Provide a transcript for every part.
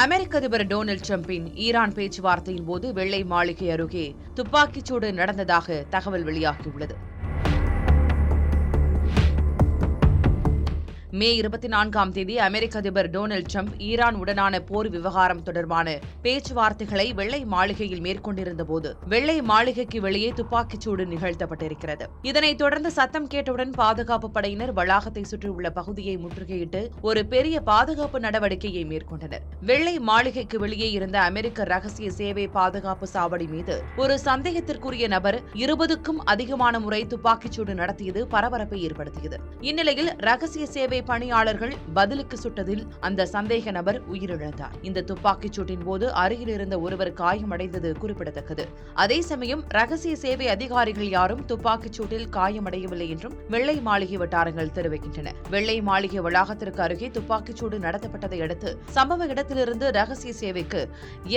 அமெரிக்க அதிபர் டொனால்டு டிரம்பின் ஈரான் பேச்சுவார்த்தையின் போது வெள்ளை மாளிகை அருகே துப்பாக்கிச்சூடு நடந்ததாக தகவல் வெளியாகியுள்ளது. மே 24ஆம் தேதி அமெரிக்க அதிபர் டொனால்டு டிரம்ப் ஈரான் உடனான போர் விவகாரம் தொடர்பான பேச்சுவார்த்தைகளை வெள்ளை மாளிகையில் மேற்கொண்டிருந்தபோது வெள்ளை மாளிகைக்கு வெளியே துப்பாக்கிச்சூடு நிகழ்த்தப்பட்டிருக்கிறது. இதனைத் தொடர்ந்து சத்தம் கேட்டவுடன் பாதுகாப்பு படையினர் வளாகத்தை சுற்றியுள்ள பகுதியை முற்றுகையிட்டு ஒரு பெரிய பாதுகாப்பு நடவடிக்கையை மேற்கொண்டனர். வெள்ளை மாளிகைக்கு வெளியே இருந்த அமெரிக்க ரகசிய சேவை பாதுகாப்பு சாவடி மீது ஒரு சந்தேகத்திற்குரிய நபர் 20க்கும் அதிகமான முறை துப்பாக்கிச்சூடு நடத்தியது பரபரப்பை ஏற்படுத்தியது. இந்நிலையில் ரகசிய சேவை பணியாளர்கள் பதிலுக்கு சுட்டதில் அந்த சந்தேக நபர் உயிரிழந்தார். இந்த துப்பாக்கிச் சூட்டின் போது அருகில் இருந்த ஒருவர் காயமடைந்தது குறிப்பிடத்தக்கது. அதே சமயம் ரகசிய சேவை அதிகாரிகள் யாரும் துப்பாக்கிச் சூட்டில் காயமடையவில்லை என்றும் வெள்ளை மாளிகை வட்டாரங்கள் தெரிவிக்கின்றன. வெள்ளை மாளிகை வளாகத்திற்கு அருகே துப்பாக்கிச் சூடு நடத்தப்பட்டதை அடுத்து சம்பவ இடத்திலிருந்து ரகசிய சேவைக்கு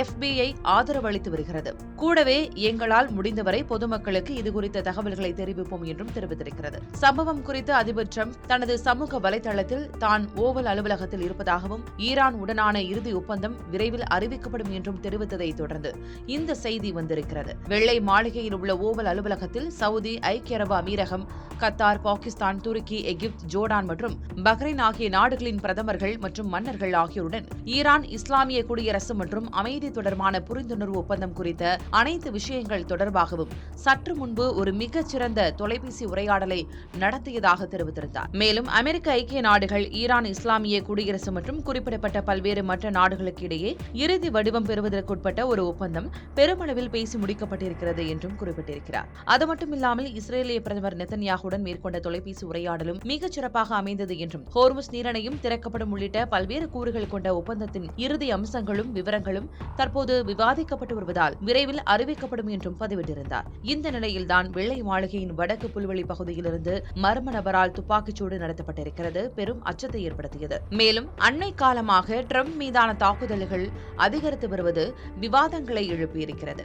FBI ஆதரவு அளித்து வருகிறது. கூடவே எங்களால் முடிந்தவரை பொதுமக்களுக்கு இதுகுறித்த தகவல்களை தெரிவிப்போம் என்றும் தெரிவித்திருக்கிறது. சம்பவம் குறித்து அதிபர் டிரம்ப் தனது சமூக வலைதளத்தில் தான் ஓவல் அலுவலகத்தில் இருப்பதாகவும் ஈரான் உடனான இறுதி ஒப்பந்தம் விரைவில் அறிவிக்கப்படும் என்றும் தெரிவித்ததை தொடர்ந்து இந்த செய்தி வந்திருக்கிறது. வெள்ளை மாளிகையில் உள்ள ஓவல் அலுவலகத்தில் சவுதி, ஐக்கிய அரபு அமீரகம், கத்தார், பாகிஸ்தான், துருக்கி, எகிப்து, ஜோர்டான் மற்றும் பஹ்ரைன் ஆகிய நாடுகளின் பிரதமர்கள் மற்றும் மன்னர்கள் ஆகியோருடன் ஈரான் இஸ்லாமிய குடியரசு மற்றும் அமைதி தொடர்பான புரிந்துணர்வு ஒப்பந்தம் குறித்த அனைத்து விஷயங்கள் தொடர்பாகவும் சற்று முன்பு ஒரு மிகச்சிறந்த தொலைபேசி உரையாடலை நடத்தியதாக தெரிவித்திருந்தார். மேலும் அமெரிக்க ஐக்கிய நாடுகள், ஈரான் இஸ்லாமிய குடியரசு மற்றும் குறிப்பிடப்பட்ட பல்வேறு மற்ற நாடுகளுக்கு இடையே இறுதி வடிவம் பெறுவதற்குட்பட்ட ஒரு ஒப்பந்தம் பெருமளவில் பேசி முடிக்கப்பட்டிருக்கிறது என்றும் குறிப்பிட்டிருக்கிறார். அது மட்டுமில்லாமல் இஸ்ரேலிய பிரதமர் நெதன்யாகுடன் மேற்கொண்ட தொலைபேசி உரையாடலும் மிகச் சிறப்பாக அமைந்தது என்றும் ஹோர்முஸ் நீரிணையும் திறக்கப்படும் உள்ளிட்ட பல்வேறு கூறுகள் கொண்ட ஒப்பந்தத்தின் இறுதி அம்சங்களும் விவரங்களும் தற்போது விவாதிக்கப்பட்டு வருவதால் விரைவில் அறிவிக்கப்படும் என்றும் பதிவிட்டிருந்தார். இந்த நிலையில்தான் வெள்ளை மாளிகையின் வடக்கு புல்வெளி பகுதியிலிருந்து மர்ம நபரால் துப்பாக்கிச்சூடு நடத்தப்பட்டிருக்கிறது பெரும் அச்சத்தை ஏற்படுத்தியது. மேலும் அண்மை காலமாக டிரம்ப் மீதான தாக்குதல்கள் அதிகரித்து வருவது விவாதங்களை எழுப்பியிருக்கிறது.